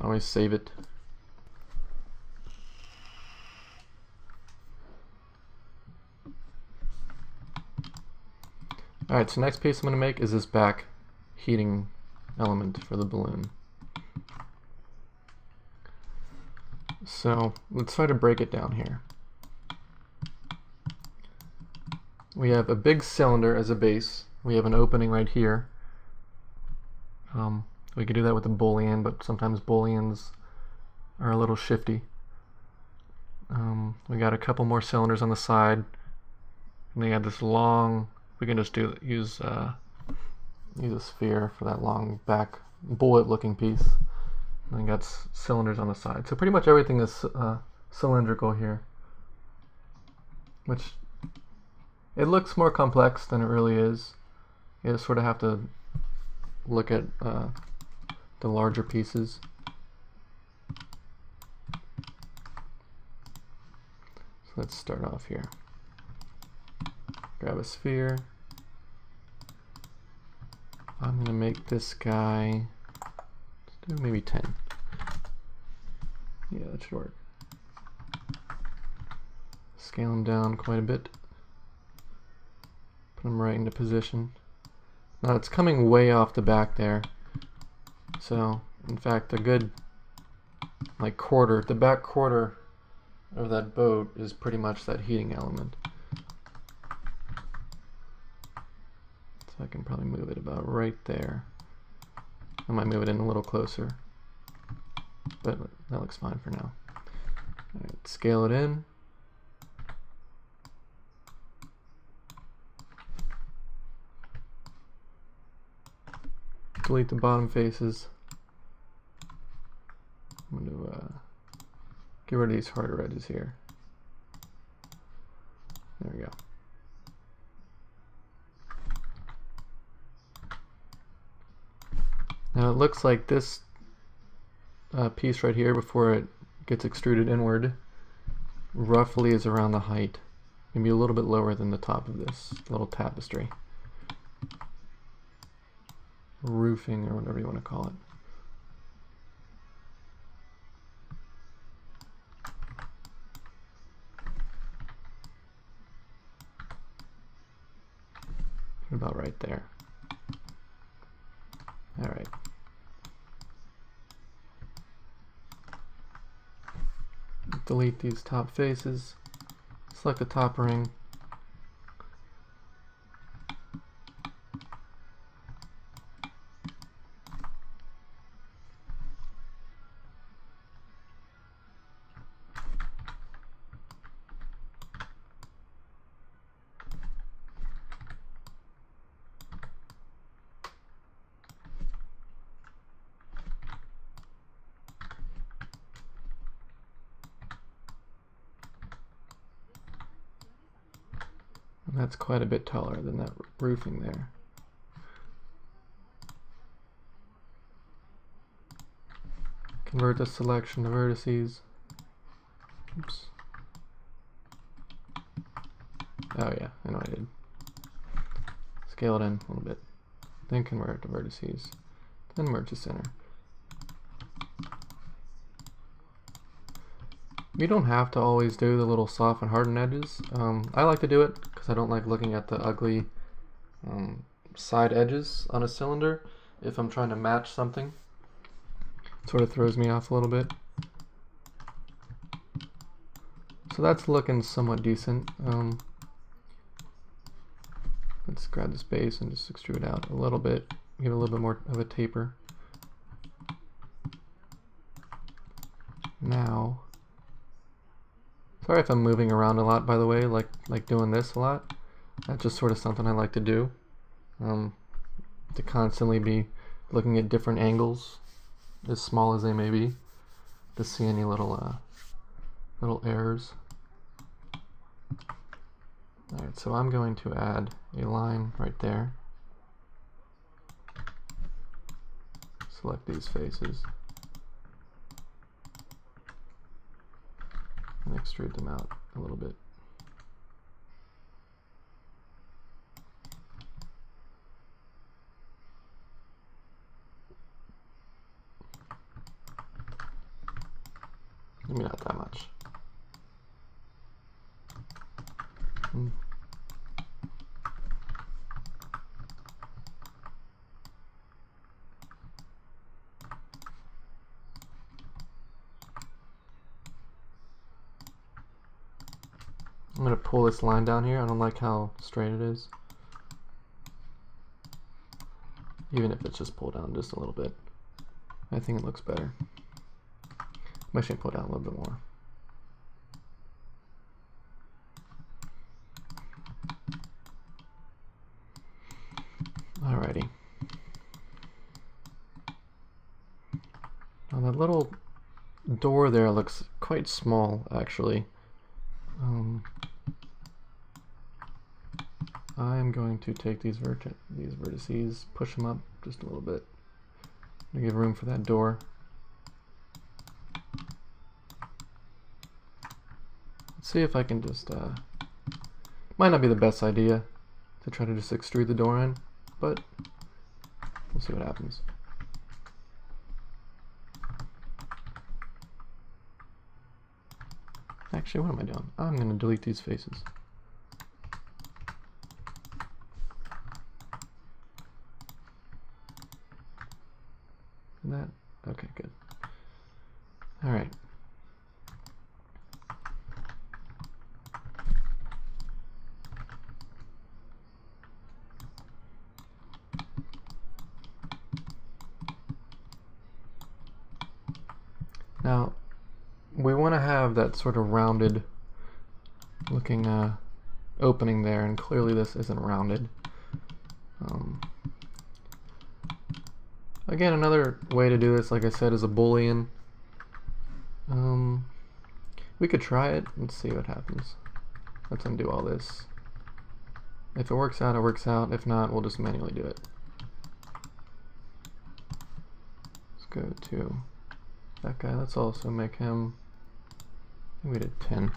always save it. Alright, so next piece I'm going to make is this back heating element for the balloon. So let's try to break it down here. We have a big cylinder as a base. We have an opening right here. We could do that with a boolean, but sometimes booleans are a little shifty. We got a couple more cylinders on the side, and they got this long. We can just use a sphere for that long back bullet-looking piece. And then got cylinders on the side. So pretty much everything is cylindrical here, which it looks more complex than it really is. You sort of have to look at the larger pieces. So let's start off here. Grab a sphere. I'm going to make this guy, let's do maybe 10. Yeah, that should work. Scale him down quite a bit. Put him right into position. Now it's coming way off the back there. So, in fact, a good like quarter, the back quarter of that boat is pretty much that heating element. So I can probably move it about right there. I might move it in a little closer, but that looks fine for now. All right, scale it in. Delete the bottom faces. I'm going to get rid of these harder edges here. There we go. Now it looks like this piece right here, before it gets extruded inward, roughly is around the height. Maybe a little bit lower than the top of this little tapestry. Roofing, or whatever you want to call it. About right there. All right. Delete these top faces. Select the top ring. And that's quite a bit taller than that roofing there. Convert the selection to vertices. Oops. Oh yeah, I know I did. Scale it in a little bit. Then convert it to vertices. Then merge the center. You don't have to always do the little soft and hardened edges. I like to do it because I don't like looking at the ugly side edges on a cylinder if I'm trying to match something. It sort of throws me off a little bit. So that's looking somewhat decent. Let's grab this base and just extrude out a little bit, give it a little bit more of a taper. Now, sorry if I'm moving around a lot, by the way, like doing this a lot. That's just sort of something I like to do, to constantly be looking at different angles, as small as they may be, to see any little errors. Alright, so I'm going to add a line right there. Select these faces. And extrude them out a little bit. Maybe not that much. I'm going to pull this line down here. I don't like how straight it is. Even if it's just pulled down just a little bit. I think it looks better. I'm actually going to pull it down a little bit more. Alrighty. Now that little door there looks quite small, actually. I'm going to take these vertices, push them up just a little bit to give room for that door. Let's see if I can just, might not be the best idea to try to just extrude the door in, but we'll see what happens. Actually, what am I doing? I'm going to delete these faces. That, okay, good. All right. Now, we want to have that sort of rounded looking opening there, and clearly this isn't rounded. Again, another way to do this, like I said, is a Boolean. We could try it and see what happens. Let's undo all this. If it works out, it works out. If not, we'll just manually do it. Let's go to that guy. Let's also make him, I think we did 10.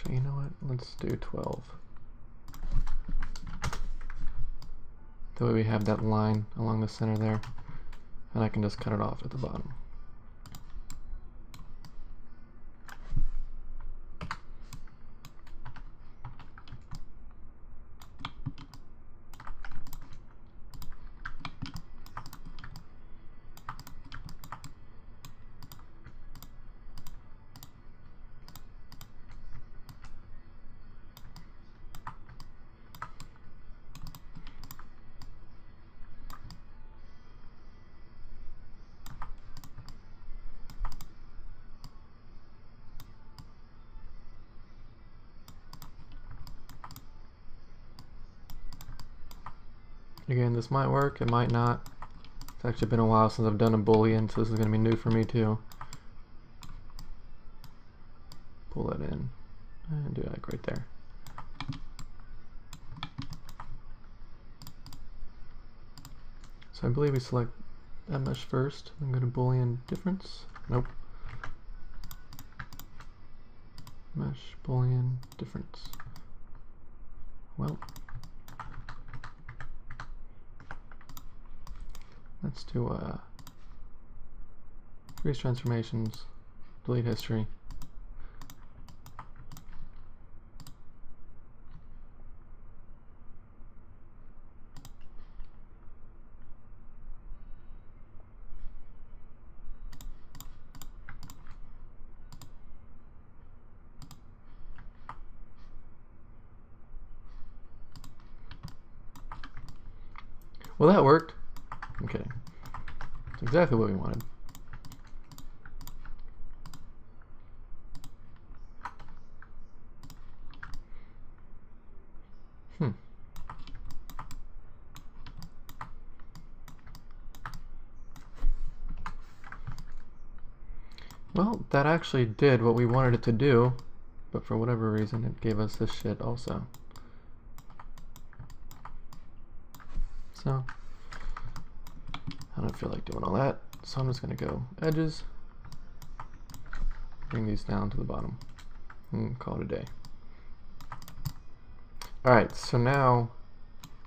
Actually, you know what? Let's do 12. That way we have that line along the center there, and I can just cut it off at the bottom. Again, this might work, it might not. It's actually been a while since I've done a Boolean, so this is going to be new for me too. Pull that in and do it like right there. So I believe we select that mesh first, then go to Boolean difference. Nope. Mesh Boolean difference. Well, let's do freeze transformations, delete history. Well, that worked. I'm kidding. It's exactly what we wanted. Well, that actually did what we wanted it to do. but for whatever reason it gave us this shit also. So I don't feel like doing all that, so I'm just gonna go edges, bring these down to the bottom, and call it a day. Alright, so now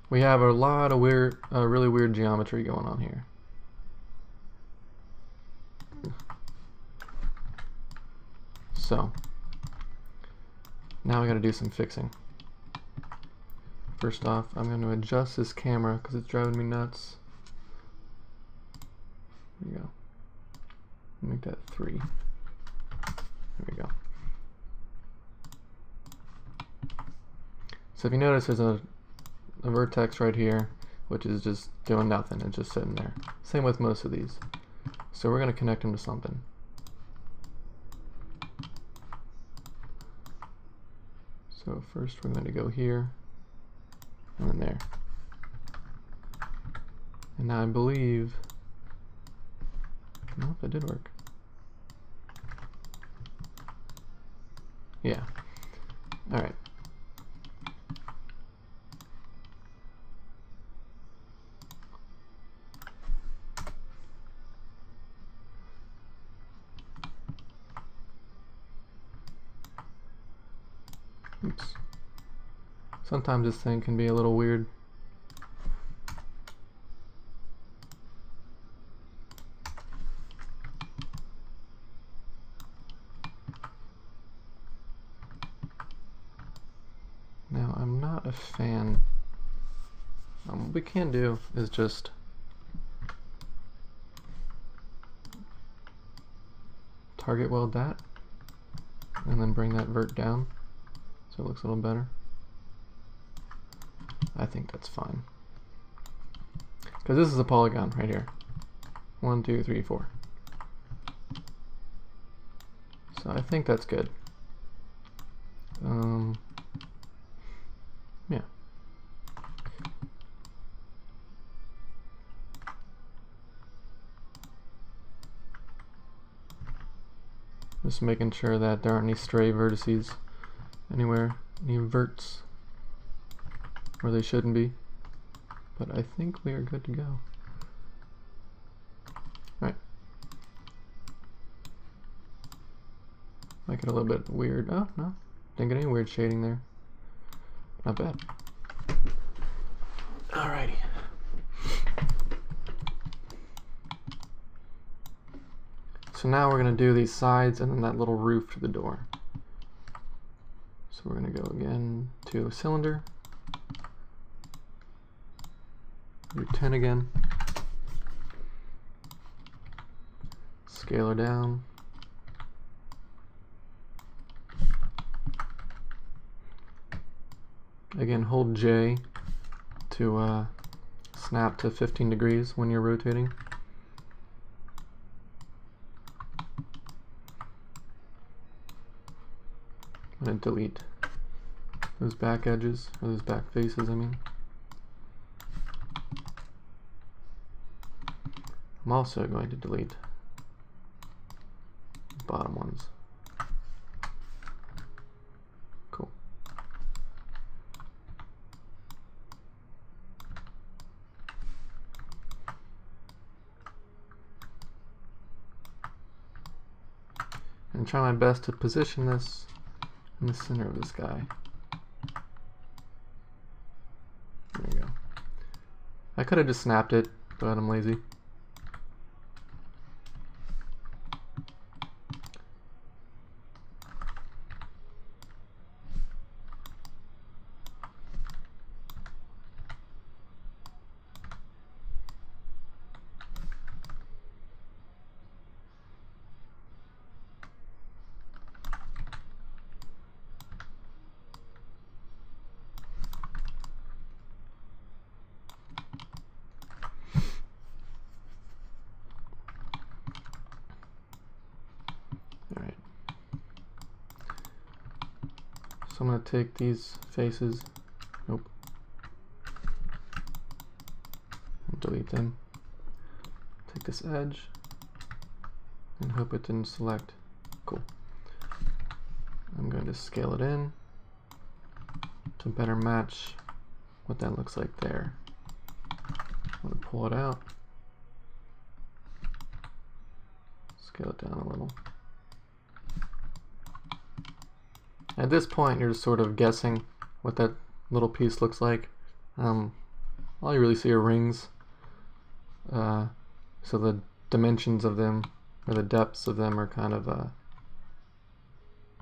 we have a lot of weird, really weird geometry going on here. So now we gotta do some fixing. First off, I'm going to adjust this camera because it's driving me nuts. There we go. Make that 3. There we go. So if you notice, there's a vertex right here, which is just doing nothing. It's just sitting there. Same with most of these. So we're going to connect them to something. So first we're going to go here, and then there. And now I believe, nope, that did work. Yeah. Alright. Oops. Sometimes this thing can be a little weird. Now, I'm not a fan. What we can do is just target weld that, and then bring that vert down so it looks a little better. I think that's fine. Because this is a polygon right here. 1, 2, 3, 4. So I think that's good. Yeah. Just making sure that there aren't any stray vertices anywhere, any verts where they shouldn't be. But I think we are good to go. Alright. Make it a little bit weird. Oh, no. Didn't get any weird shading there. Not bad. Alrighty. So now we're going to do these sides and then that little roof to the door. So we're going to go again to cylinder. Do 10 again. Scale her down. Again, hold J to snap to 15 degrees when you're rotating. I'm going to delete those back edges, or those back faces, I mean. I'm also going to delete the bottom ones. Cool. And try my best to position this in the center of this guy. There you go. I could have just snapped it, but I'm lazy. So I'm going to take these faces, nope, delete them, take this edge, and hope it didn't select. Cool. I'm going just scale it in to better match what that looks like there. I'm going to pull it out, scale it down a little. At this point, you're just sort of guessing what that little piece looks like. All you really see are rings, so the dimensions of them, or the depths of them, are kind of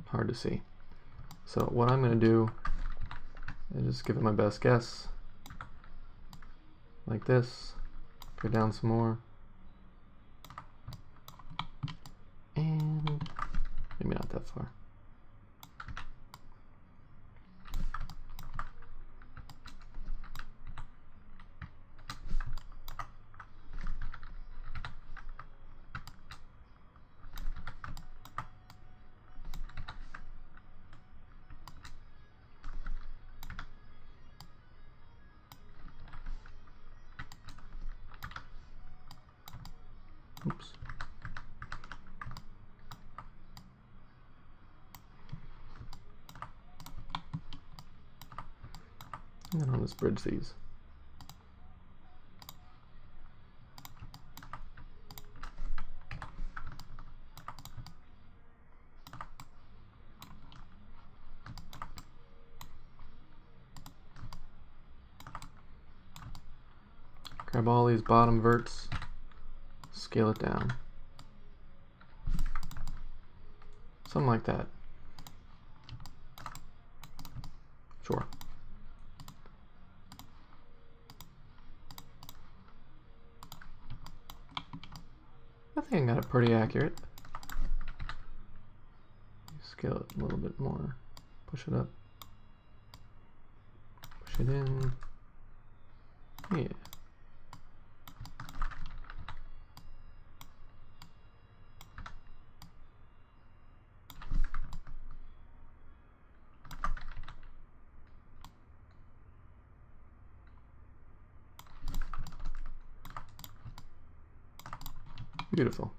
hard to see. So what I'm going to do is just give it my best guess, like this, go down some more, and maybe not that far. Oops. And then I'll just bridge these. Grab all these bottom verts, scale it down. Something like that. Sure. I think I got it pretty accurate. Scale it a little bit more. Push it up. Push it in. Yeah. Beautiful.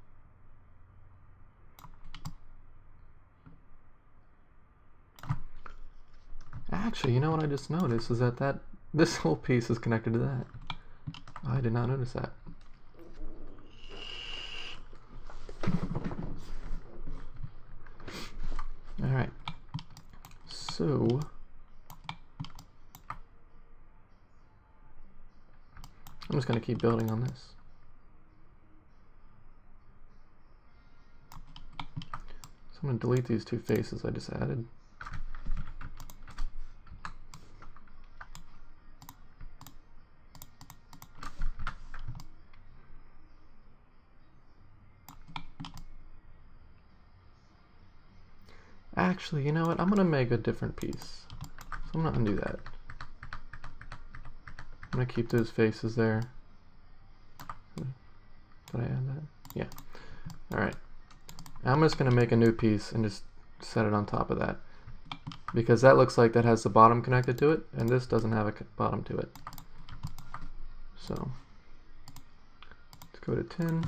Actually, you know what I just noticed is that this whole piece is connected to that. I did not notice that. All right. So I'm just going to keep building on this. I'm going to delete these two faces I just added. Actually, you know what? I'm going to make a different piece. So I'm not going to do that. I'm going to keep those faces there. Did I add that? Yeah. Alright. I'm just going to make a new piece and just set it on top of that, because that looks like that has the bottom connected to it, and this doesn't have a bottom to it. So let's go to 10.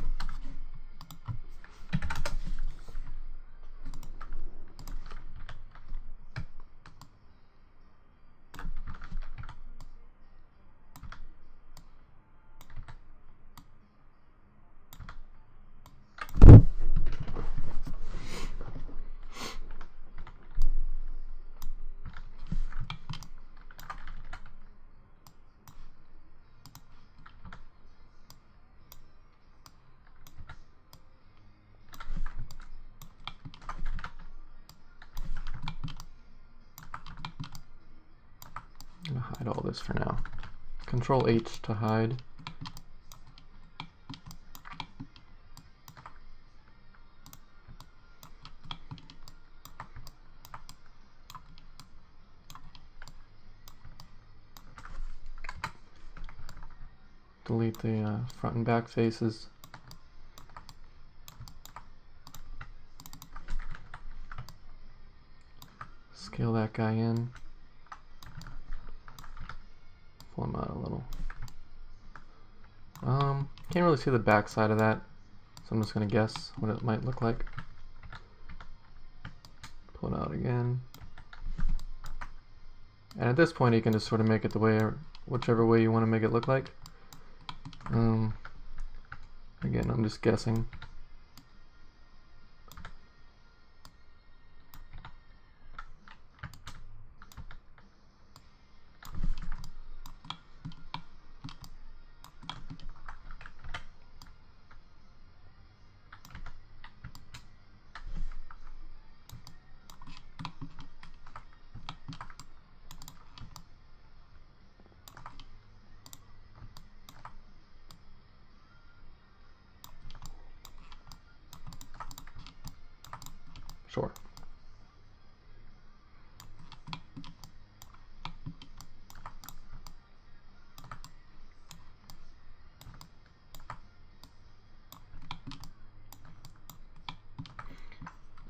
I'm gonna hide all this for now. Control H to hide. Delete the front and back faces. Scale that guy in. Pull him out a little. Can't really see the back side of that, so I'm just gonna guess what it might look like. Pull it out again. And at this point you can just sort of make it the way, whichever way you want to make it look like. Again, I'm just guessing. Sure.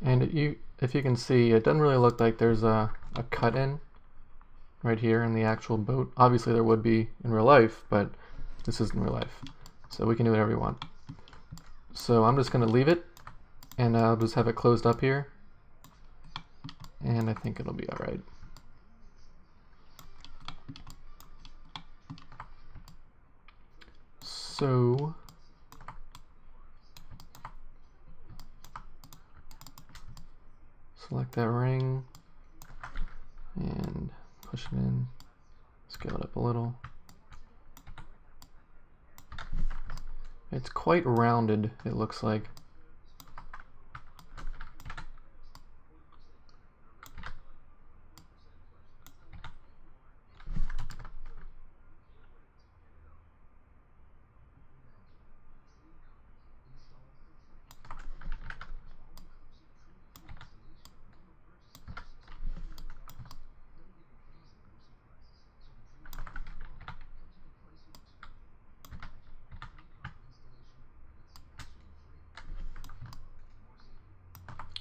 And if you can see, it doesn't really look like there's a cut in right here in the actual boat. Obviously there would be in real life, but this isn't real life. So we can do whatever we want. So I'm just going to leave it, and I'll just have it closed up here. And I think it'll be alright. So select that ring and push it in, scale it up a little. It's quite rounded, it looks like.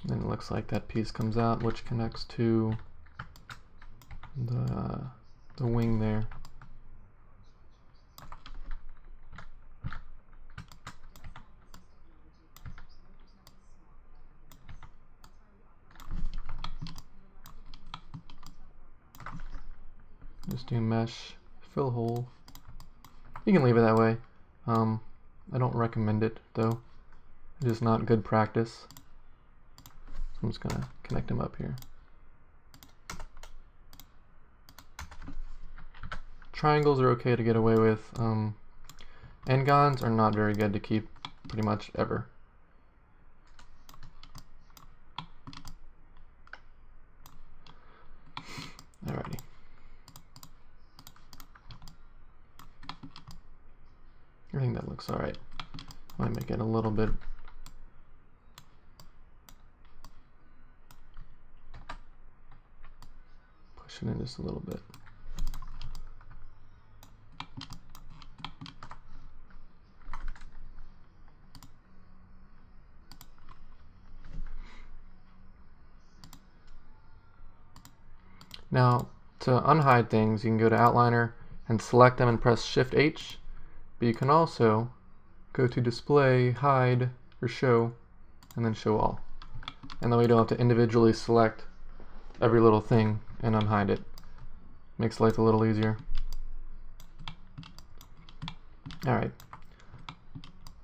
Then it looks like that piece comes out, which connects to the wing there. Just do mesh, fill hole. You can leave it that way. I don't recommend it though. It is not good practice. I'm just gonna connect them up here. Triangles are okay to get away with. N-gons are not very good to keep pretty much ever. Alrighty. I think that looks alright. Might make it a little bit push it in just a little bit. Now, to unhide things, you can go to Outliner and select them and press Shift H, but you can also go to Display, Hide, or Show, and then Show All. And then we don't have to individually select every little thing and unhide it. Makes life a little easier. Alright.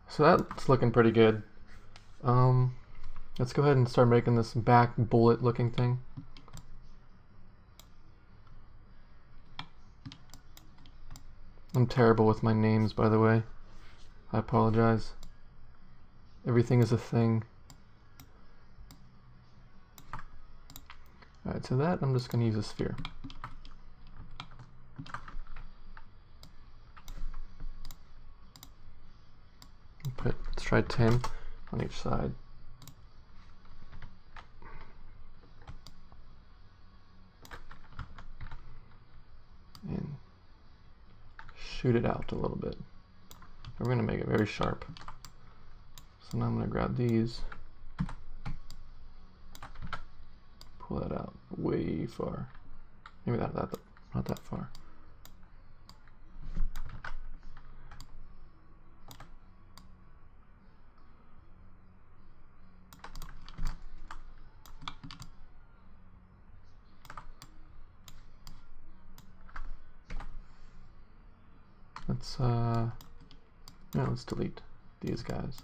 So that's looking pretty good. Let's go ahead and start making this back bullet looking thing. I'm terrible with my names, by the way. I apologize. Everything is a thing. Alright, so that I'm just going to use a sphere. Let's try 10 on each side. And shoot it out a little bit. We're going to make it very sharp. So now I'm going to grab these, pull that out way far. Maybe not that far. let's delete these guys.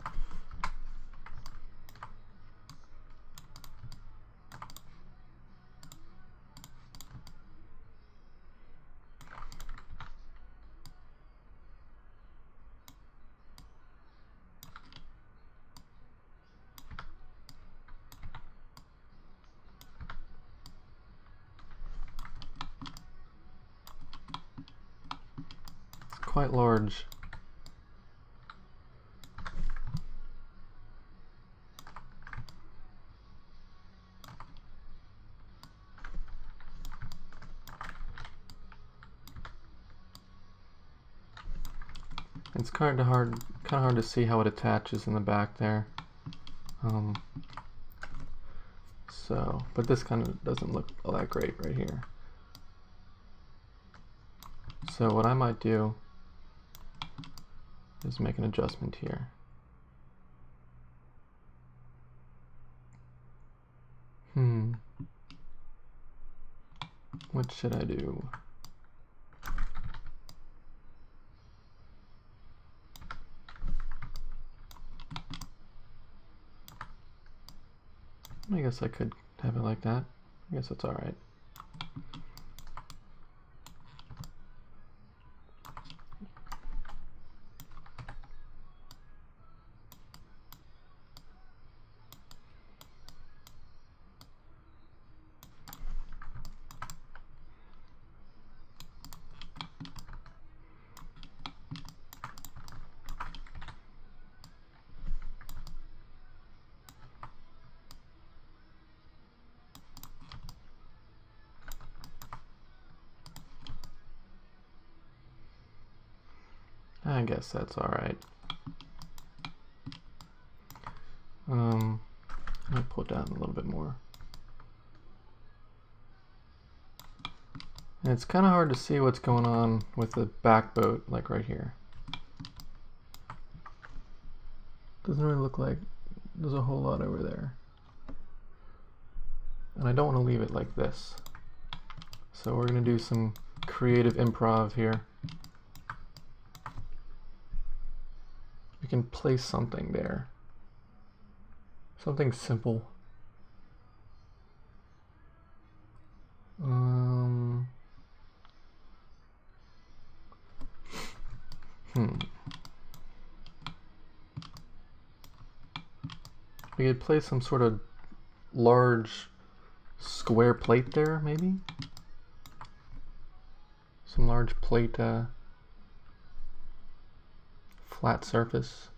Quite large. It's kind of hard to see how it attaches in the back there. But this kind of doesn't look all that great right here. So what I might do is make an adjustment here. What should I do? I guess I could have it like that. I guess that's all right. I guess that's all right. Let me pull it down a little bit more. And it's kind of hard to see what's going on with the back boat, like right here. Doesn't really look like there's a whole lot over there. And I don't want to leave it like this. So we're going to do some creative improv here. We can place something there. Something simple. We could place some sort of large square plate there, maybe? Some large plate, flat surface.